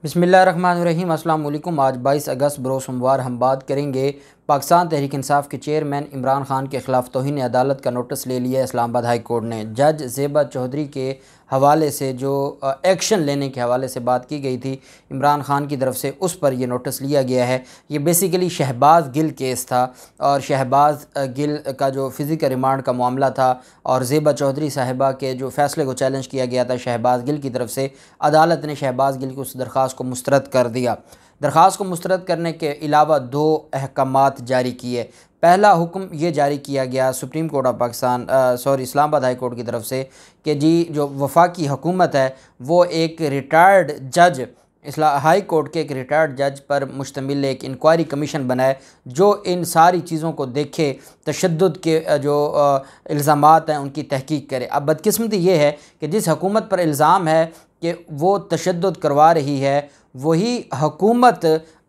बिस्मिल्लाहिर्रहमानिर्रहीम। अस्सलाम वालेकुम। आज 22 अगस्त बरोज़ सोमवार हम बात करेंगे पाकिस्तान तहरीक इंसाफ के चेयरमैन इमरान खान के ख़िलाफ़ तौहीन अदालत का नोटिस ले लिया इस्लामाबाद हाई कोर्ट ने। जज ज़ेबा चौधरी के हवाले से जो एक्शन लेने के हवाले से बात की गई थी इमरान खान की तरफ से, उस पर यह नोटिस लिया गया है। ये बेसिकली शहबाज गिल केस था और शहबाज गिल का जो फ़िज़िकल रिमांड का मामला था और ज़ेबा चौधरी साहिबा के जो फ़ैसले को चैलेंज किया गया था शहबाज गिल की तरफ से, अदालत ने शहबाज गिल की उस दरख्वास्त को मुस्तरद कर दिया। दरख्वास्त को मुस्तरद करने के अलावा दो अहकामात जारी किए। पहला हुक्म ये जारी किया गया supreme court of Pakistan Islamabad high court की तरफ से कि जी जो वफाकी हुकूमत है वो एक रिटायर्ड जज हाई कोर्ट के एक रिटायर्ड जज पर मुश्तमिल एक इंक्वायरी कमीशन बनाए जो इन सारी चीज़ों को देखे, तशद्दुद के जो इल्ज़ामात हैं उनकी तहकीक करे। अब बदकिस्मती ये है कि जिस हुकूमत पर इल्ज़ाम है कि वो तशद्दुद करवा रही है, वही हुकूमत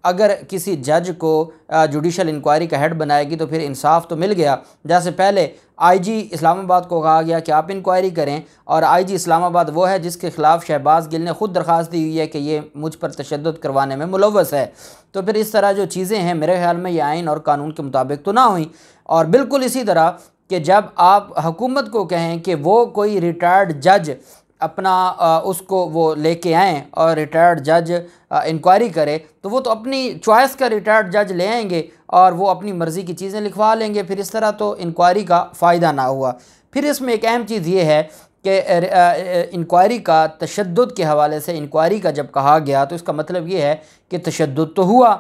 अगर किसी जज को जुडिशल इंक्वायरी का हेड बनाएगी तो फिर इंसाफ तो मिल गया। जैसे पहले आईजी इस्लामाबाद को कहा गया कि आप इंक्वायरी करें, और आईजी इस्लामाबाद वो है जिसके ख़िलाफ़ शहबाज गिल ने ख़ुद दरख्वास्त दी हुई है कि ये मुझ पर तशद्दुद करवाने में मुलव्वस है। तो फिर इस तरह जो चीज़ें हैं मेरे ख़्याल में ये आइन और कानून के मुताबिक तो ना हुई। और बिल्कुल इसी तरह कि जब आप हुकूमत को कहें कि वो कोई रिटायर्ड जज अपना उसको वो लेके आएँ और रिटायर्ड जज इंक्वायरी करे, तो वो तो अपनी चॉइस का रिटायर्ड जज ले आएंगे और वो अपनी मर्ज़ी की चीज़ें लिखवा लेंगे। फिर इस तरह तो इंक्वायरी का फ़ायदा ना हुआ। फिर इसमें एक अहम चीज़ ये है कि इंक्वायरी का तशद्दुद के हवाले से इंक्वायरी का जब कहा गया तो इसका मतलब ये है कि तशद्दुद तो हुआ।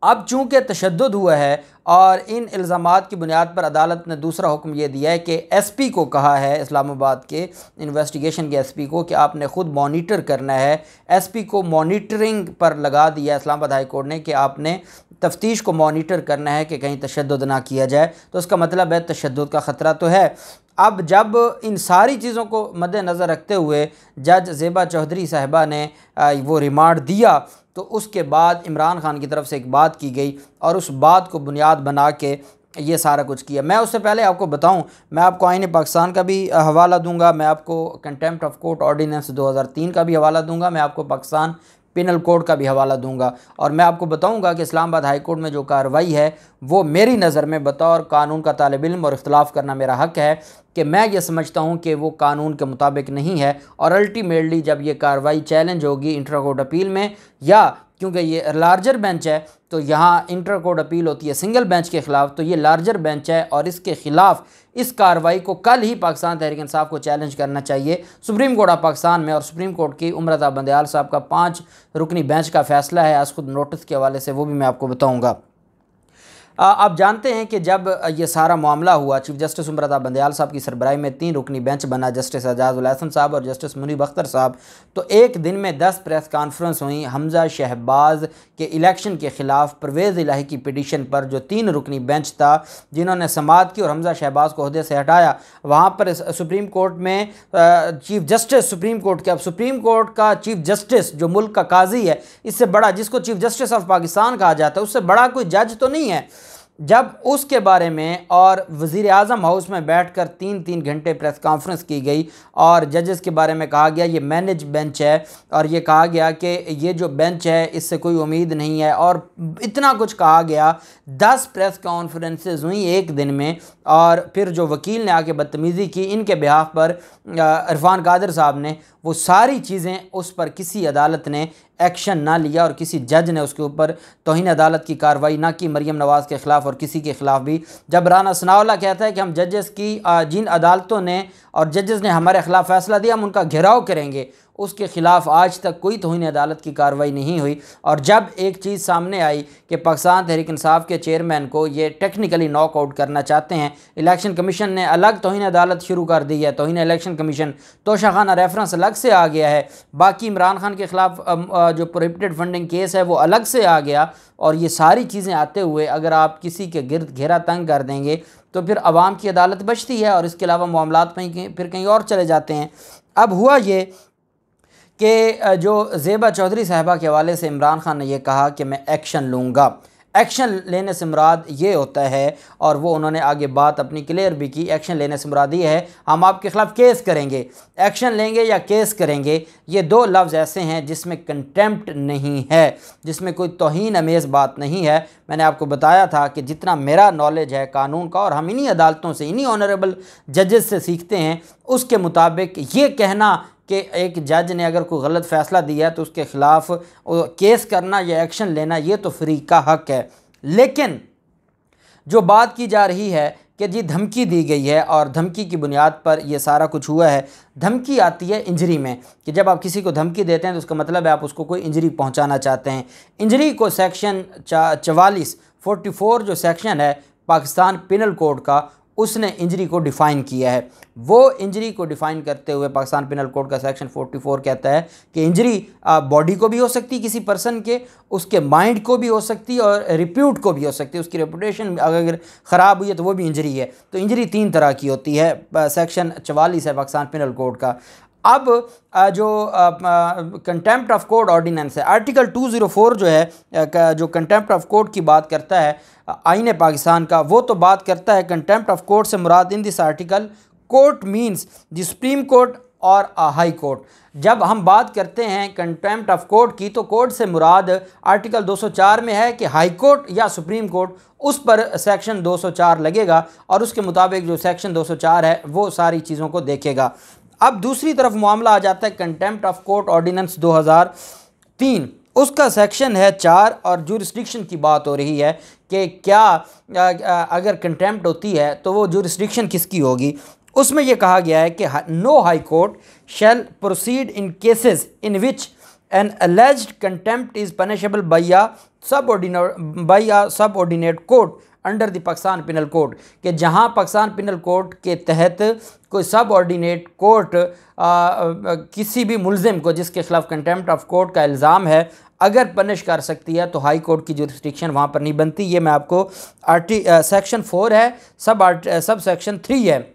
अब चूँकि तशद्दुद हुआ है और इन इल्ज़ामात की बुनियाद पर अदालत ने दूसरा हुक्म ये दिया है कि एसपी को कहा है, इस्लामाबाद के इन्वेस्टिगेशन के एसपी को, कि आपने ख़ुद मॉनिटर करना है। एसपी को मॉनिटरिंग पर लगा दिया इस्लामाबाद हाई कोर्ट ने कि आपने तफ्तीश को मॉनिटर करना है कि कहीं तशद्दुद ना किया जाए। तो इसका मतलब है तशद्दुद का ख़तरा तो है। अब जब इन सारी चीज़ों को मद्देनज़र रखते हुए जज ज़ेबा चौधरी साहिबा ने वो रिमांड दिया, तो उसके बाद इमरान खान की तरफ से एक बात की गई और उस बात को बुनियाद बना के ये सारा कुछ किया। मैं उससे पहले आपको बताऊं, मैं आपको आईन पाकिस्तान का भी हवाला दूंगा, मैं आपको कंटेम्प्ट ऑफ कोर्ट ऑर्डिनेंस 2003 का भी हवाला दूंगा, मैं आपको पाकिस्तान पिनल कोड का भी हवाला दूंगा, और मैं आपको बताऊंगा कि इस्लामाबाद हाई कोर्ट में जो कार्रवाई है वो मेरी नज़र में बतौर कानून का तालिब इल्म, और इख्तलाफ करना मेरा हक़ है, कि मैं ये समझता हूँ कि वो कानून के मुताबिक नहीं है। और अल्टीमेटली जब ये कार्रवाई चैलेंज होगी इंटर कोर्ट अपील में, या क्योंकि ये लार्जर बेंच है तो यहाँ इंटर कोर्ट अपील होती है सिंगल बेंच के ख़िलाफ़, तो ये लार्जर बेंच है और इसके ख़िलाफ़ इस कार्रवाई को कल ही पाकिस्तान तहरीक इंसाफ को चैलेंज करना चाहिए सुप्रीम कोर्ट ऑफ पाकिस्तान में। और सुप्रीम कोर्ट की उमर बंदयाल साहब का 5 रुकनी बेंच का फ़ैसला है आज खुद नोटिस के हवाले से, वो भी मैं आपको बताऊँगा। आप जानते हैं कि जब ये सारा मामला हुआ, चीफ जस्टिस उमर बंदयाल साहब की सरबराही में 3 रुकनी बेंच बना, जस्टिस एजाज उल हसन साहब और जस्टिस मुनीब अख्तर साहब। तो एक दिन में 10 प्रेस कॉन्फ्रेंस हुई हमजा शहबाज के इलेक्शन के ख़िलाफ़ परवेज़ इलाही की पिटीशन पर, जो 3 रुकनी बेंच था जिन्होंने समाअत की और हमजा शहबाज को ओहदे से हटाया। वहाँ पर सुप्रीम कोर्ट में चीफ जस्टिस सुप्रीम कोर्ट के, अब सुप्रीम कोर्ट का चीफ जस्टिस जो मुल्क का काजी है, इससे बड़ा, जिसको चीफ जस्टिस ऑफ पाकिस्तान कहा जाता है, उससे बड़ा कोई जज तो नहीं है। जब उसके बारे में और वज़ीर आज़म हाउस में बैठकर 3-3 घंटे प्रेस कॉन्फ्रेंस की गई और जजेस के बारे में कहा गया ये मैनेज बेंच है, और ये कहा गया कि ये जो बेंच है इससे कोई उम्मीद नहीं है, और इतना कुछ कहा गया। 10 प्रेस कॉन्फ्रेंसेस हुई एक दिन में, और फिर जो वकील ने आके बदतमीज़ी की इनके बिहाफ पर इरफान कादिर साहब ने, वो सारी चीज़ें, उस पर किसी अदालत ने एक्शन ना लिया और किसी जज ने उसके ऊपर तौहीन अदालत की कार्रवाई ना की मरीम नवाज़ के ख़िलाफ़ और किसी के ख़िलाफ़ भी। जब राना सनाउल्लाह कहता है कि हम जजेस की जिन अदालतों ने और जजेस ने हमारे ख़िलाफ़ फ़ैसला दिया हम उनका घेराव करेंगे, उसके ख़िलाफ़ आज तक कोई तौहीन अदालत की कार्रवाई नहीं हुई। और जब एक चीज़ सामने आई कि पाकिस्तान तहरीक इंसाफ के चेयरमैन को ये टेक्निकली नॉकआउट करना चाहते हैं, इलेक्शन कमीशन ने अलग तौहीन अदालत शुरू कर दी है, तौहीन इलेक्शन कमीशन, तोशाखाना रेफरेंस अलग से आ गया है, बाकी इमरान खान के ख़िलाफ़ जो प्रोहिबिटेड फंडिंग केस है वो अलग से आ गया। और ये सारी चीज़ें आते हुए अगर आप किसी के गिर्द घेरा तंग कर देंगे तो फिर आवाम की अदालत बचती है और इसके अलावा मामलात फिर कहीं और चले जाते हैं। अब हुआ ये कि जो ज़ेबा चौधरी साहिबा के हवाले से इमरान खान ने यह कहा कि मैं एक्शन लूँगा। एक्शन लेने से मुराद ये होता है, और वो उन्होंने आगे बात अपनी क्लियर भी की, एक्शन लेने से मुराद ये है हम आपके ख़िलाफ़ केस करेंगे। एक्शन लेंगे या केस करेंगे, ये दो लफ्ज़ ऐसे हैं जिसमें कंटेम्प्ट नहीं है, जिसमें कोई तौहीन अमेज़ बात नहीं है। मैंने आपको बताया था कि जितना मेरा नॉलेज है कानून का, और हम इन्हीं अदालतों से, इन्हीं ऑनरेबल जजेस से सीखते हैं, उसके मुताबिक ये कहना कि एक जज ने अगर कोई गलत फ़ैसला दिया है तो उसके ख़िलाफ़ केस करना या एक्शन लेना, ये तो फ्री का हक़ है। लेकिन जो बात की जा रही है कि जी धमकी दी गई है और धमकी की बुनियाद पर ये सारा कुछ हुआ है। धमकी आती है इंजरी में, कि जब आप किसी को धमकी देते हैं तो उसका मतलब है आप उसको कोई इंजरी पहुंचाना चाहते हैं। इंजरी को सेक्शन 44 जो सेक्शन है पाकिस्तान पिनल कोड का, उसने इंजरी को डिफ़ाइन किया है। वो इंजरी को डिफ़ाइन करते हुए पाकिस्तान पिनल कोड का सेक्शन 44 कहता है कि इंजरी बॉडी को भी हो सकती है किसी पर्सन के, उसके माइंड को भी हो सकती है और रिप्यूट को भी हो सकती है। उसकी रेपुटेशन अगर ख़राब हुई है तो वो भी इंजरी है। तो इंजरी 3 तरह की होती है, सेक्शन 44 है पाकिस्तान पिनल कोड का। अब जो कंटेम्प्ट ऑफ कोर्ट ऑर्डिनेंस है, आर्टिकल 204 जो है, जो कंटेम्प्ट ऑफ कोर्ट की बात करता है आईन पाकिस्तान का, वो तो बात करता है कंटेम्प्ट ऑफ कोर्ट से मुराद in this article court means the supreme court और हाई कोर्ट। जब हम बात करते हैं कंटेम्प्ट ऑफ कोर्ट की, तो कोर्ट से मुराद आर्टिकल 204 में है कि हाई कोर्ट या सुप्रीम कोर्ट, उस पर सेक्शन 204 लगेगा और उसके मुताबिक जो सेक्शन 204 है वो सारी चीज़ों को देखेगा। अब दूसरी तरफ मामला आ जाता है कंटेम्प्ट ऑफ कोर्ट ऑर्डिनेंस 2003, उसका सेक्शन है 4 और जुरिस्डिक्शन की बात हो रही है कि क्या अगर कंटेम्प्ट होती है तो वो जुरिस्डिक्शन किसकी होगी। उसमें यह कहा गया है कि no high court shall proceed in cases in which an alleged contempt is punishable by a subordinate court under the Pakistan penal code, कि जहां पाकिस्तान पिनल कोड के तहत कोई सब ऑर्डिनेट कोर्ट किसी भी मुलजिम को जिसके खिलाफ कंटेम्प्ट ऑफ कोर्ट का इल्ज़ाम है अगर पनिश कर सकती है तो हाई कोर्ट की जुरिस्डिक्शन वहां पर नहीं बनती। ये मैं आपको सेक्शन 4 है, सब सेक्शन 3 है,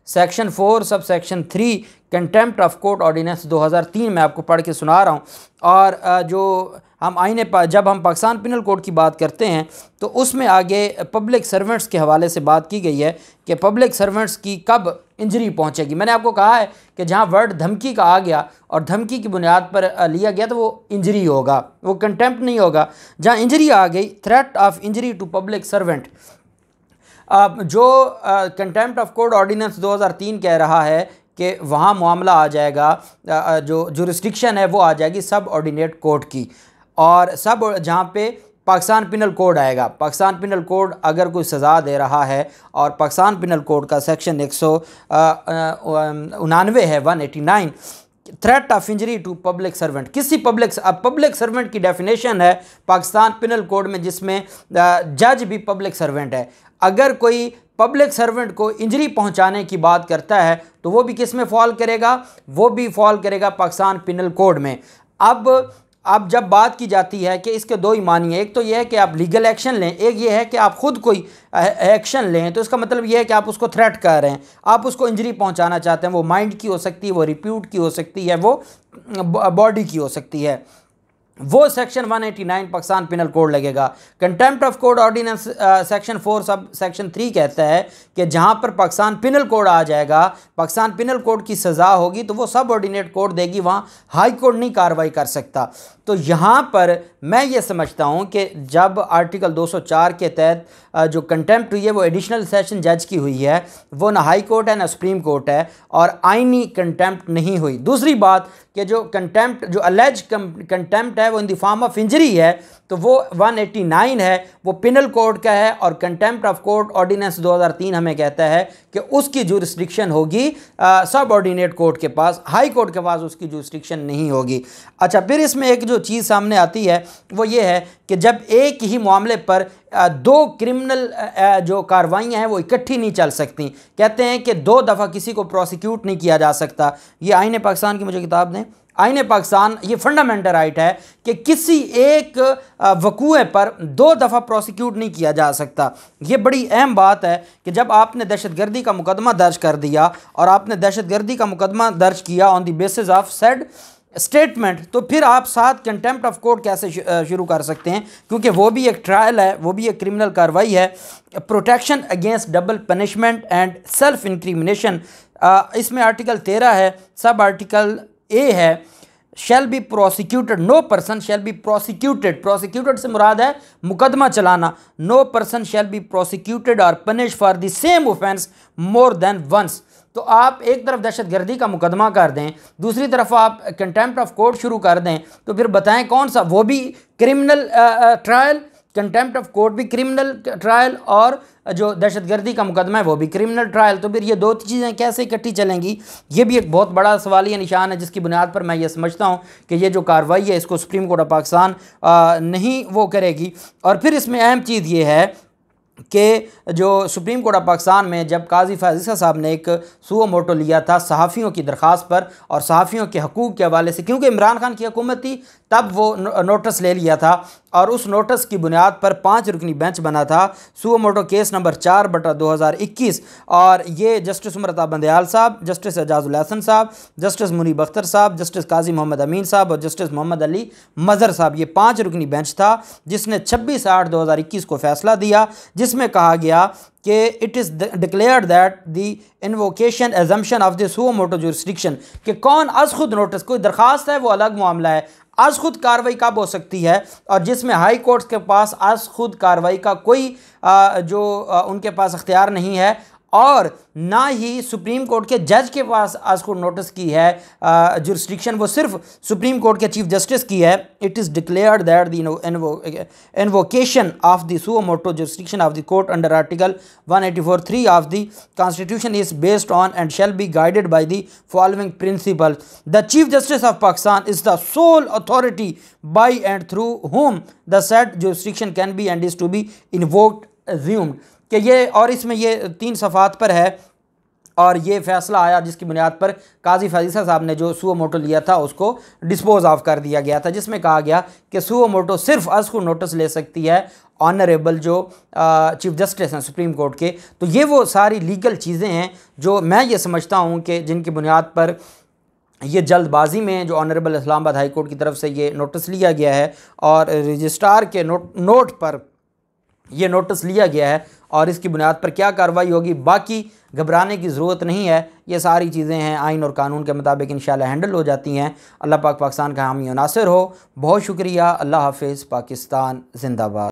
section 4 sub section 3 contempt of court ordinance 2003 मैं आपको पढ़ के सुना रहा हूँ। और जो हम जब हम पाकिस्तान पिनल कोड की बात करते हैं तो उसमें आगे पब्लिक सर्वेंट्स के हवाले से बात की गई है कि पब्लिक सर्वेंट्स की कब इंजरी पहुंचेगी। मैंने आपको कहा है कि जहां वर्ड धमकी का आ गया और धमकी की बुनियाद पर लिया गया तो वो इंजरी होगा, वो कंटेम्प्ट नहीं होगा। जहां इंजरी आ गई, threat of injury to public servant, जो कंटेम्प्ट ऑफ कोर्ट ऑर्डिनेंस 2003 कह रहा है कि वहाँ मामला आ जाएगा, जो जुरिस्डिक्शन है वो आ जाएगी सब ऑर्डिनेट कोर्ट की, और सब जहाँ पे पाकिस्तान पिनल कोड आएगा। पाकिस्तान पिनल कोड अगर कोई सज़ा दे रहा है और पाकिस्तान पिनल कोड का सेक्शन 199 है 189, threat of injury to public servant, किसी पब्लिक सर्वेंट की डेफिनेशन है पाकिस्तान पिनल कोड में जिसमें जज भी पब्लिक सर्वेंट है। अगर कोई पब्लिक सर्वेंट को इंजरी पहुंचाने की बात करता है तो वो भी किस में फॉल करेगा, वो भी फॉल करेगा पाकिस्तान पिनल कोड में। अब जब बात की जाती है कि इसके दो ही मानी है, एक तो यह है कि आप लीगल एक्शन लें, एक ये है कि आप खुद कोई एक्शन लें, तो इसका मतलब यह है कि आप उसको थ्रेट कर रहे हैं, आप उसको इंजरी पहुंचाना चाहते हैं। वो माइंड की हो सकती है, वो रिप्यूट की हो सकती है, वो बॉडी की हो सकती है, वो सेक्शन 189 पाकिस्तान पिनल कोड लगेगा। Contempt of code ordinance section 4 sub section 3 कहता है कि जहां पर पाकिस्तान पिनल कोड आ जाएगा, पाकिस्तान पिनल कोड की सज़ा होगी तो वो सब ऑर्डिनेट कोड देगी, वहां हाई कोर्ट नहीं कार्रवाई कर सकता। तो यहाँ पर मैं ये समझता हूँ कि जब आर्टिकल 204 के तहत जो कंटेम्प्ट हुई है वो एडिशनल सेशन जज की हुई है, वो ना हाई कोर्ट है ना सुप्रीम कोर्ट है, और आइनी कंटेम्प्ट नहीं हुई। दूसरी बात कि जो कंटेम्प्ट, जो अलेज कंटेम्प्ट है वो in the form of injury है, तो वो 189 है, वो पिनल कोड का है, और कंटेम्प्ट ऑफ कोर्ट ऑर्डिनेंस 2003 हमें कहता है कि उसकी जुरिस्डिक्शन होगी सब ऑर्डिनेट कोर्ट के पास, हाई कोर्ट के पास उसकी जुरिस्डिक्शन नहीं होगी। अच्छा, फिर इसमें एक जो चीज़ सामने आती है वो ये है कि जब एक ही मामले पर दो क्रिमिनल जो कार्रवाइयाँ हैं वो इकट्ठी नहीं चल सकती। कहते हैं कि 2 दफ़ा किसी को प्रोसिक्यूट नहीं किया जा सकता। ये आईन पाकिस्तान की मुझे किताब दें, आईन पाकिस्तान, ये फंडामेंटल राइट है कि किसी एक वकूए पर 2 दफ़ा प्रोसिक्यूट नहीं किया जा सकता। ये बड़ी अहम बात है कि जब आपने दहशतगर्दी का मुकदमा दर्ज कर दिया और आपने दहशतगर्दी का मुकदमा दर्ज किया on the basis of said statement, तो फिर आप साथ कंटेम्प्ट ऑफ कोर्ट कैसे शुरू कर सकते हैं, क्योंकि वो भी एक ट्रायल है, वो भी एक क्रिमिनल कार्रवाई है। Protection against double punishment and self incrimination, इसमें आर्टिकल 13 है, सब आर्टिकल ए है, shall be prosecuted, no person shall be prosecuted, prosecuted से मुराद है मुकदमा चलाना, no person shall be prosecuted और punish for the same offence more than once. तो आप एक तरफ दहशतगर्दी का मुकदमा कर दें, दूसरी तरफ आप कंटेम्प्ट ऑफ कोर्ट शुरू कर दें, तो फिर बताएं कौन सा, वो भी criminal trial, contempt of court भी क्रिमिनल ट्रायल, और जो दहशतगर्दी का मुकदमा है वो भी क्रिमिनल ट्रायल। तो फिर ये दो चीज़ें कैसे इकट्ठी चलेंगी, ये भी एक बहुत बड़ा सवालिया निशान है, जिसकी बुनियाद पर मैं ये समझता हूँ कि ये जो कार्रवाई है इसको सुप्रीम कोर्ट ऑफ पाकिस्तान नहीं वो करेगी। और फिर इसमें अहम चीज़ ये है कि जो सुप्रीम कोर्ट ऑफ पाकिस्तान में जब काजी फ़ाज़ ईसा साहब ने एक सुओ मोटो लिया था सहाफ़ियों की दरख्वास्त पर और सहाफ़ियों के हकूक़ के हवाले से, क्योंकि इमरान खान की हुकूमत थी तब वो नोटिस ले लिया था, और उस नोटिस की बुनियाद पर 5 रुकनी बेंच बना था, सुओ मोटो केस नंबर 4/2021, और ये जस्टिस उमर अता बंदयाल साहब, जस्टिस एजाजुल हसन साहब, जस्टिस मुनीब अख्तर साहब, जस्टिस काजी मोहम्मद अमीन साहब और जस्टिस मोहम्मद अली मज़हर साहब, ये 5 रुकनी बेंच था जिसने 26/8/2021 को फैसला दिया, जिसमें कहा गया कि it is declared that the invocation assumption of the suo motu jurisdiction, कि कौन अज खुद नोटिस, कोई दरख्वास्त है वो अलग मामला है, अज खुद कार्रवाई कब हो सकती है, और जिसमें हाई कोर्ट्स के पास अज खुद कार्रवाई का कोई उनके पास अख्तियार नहीं है, और ना ही सुप्रीम कोर्ट के जज के पास आज को नोटिस की है जुरिस्डिक्शन, वो सिर्फ सुप्रीम कोर्ट के चीफ जस्टिस की है। It is declared that the invocation of the suo motu jurisdiction of the court under article 184(3) of the constitution is based on and shall be guided by the following principle. The chief justice of Pakistan is the sole authority by and through whom the said jurisdiction can be and is to be invoked assumed, कि ये, और इसमें ये 3 सफ़ात पर है, और ये फ़ैसला आया जिसकी बुनियाद पर काजी फ़ाज़ ईसा साहब ने जो सुओ मोटो लिया था उसको डिस्पोज ऑफ कर दिया गया था, जिसमें कहा गया कि सुओ मोटो सिर्फ अज को नोटिस ले सकती है ऑनरेबल जो चीफ जस्टिस हैं सुप्रीम कोर्ट के। तो ये वो सारी लीगल चीज़ें हैं जो मैं ये समझता हूँ कि जिनकी बुनियाद पर ये जल्दबाजी में जो ऑनरेबल इस्लामाबाद हाई कोर्ट की तरफ से ये नोटिस लिया गया है, और रजिस्ट्रार के नोट पर ये नोटिस लिया गया है, और इसकी बुनियाद पर क्या कार्रवाई होगी, बाकी घबराने की ज़रूरत नहीं है। ये सारी चीज़ें हैं आइन और कानून के मुताबिक इंशाल्लाह हैंडल हो जाती हैं। अल्लाह पाक पाकिस्तान का हामी नासिर हो। बहुत शुक्रिया। अल्लाह हाफ़िज़। पाकिस्तान जिंदाबाद।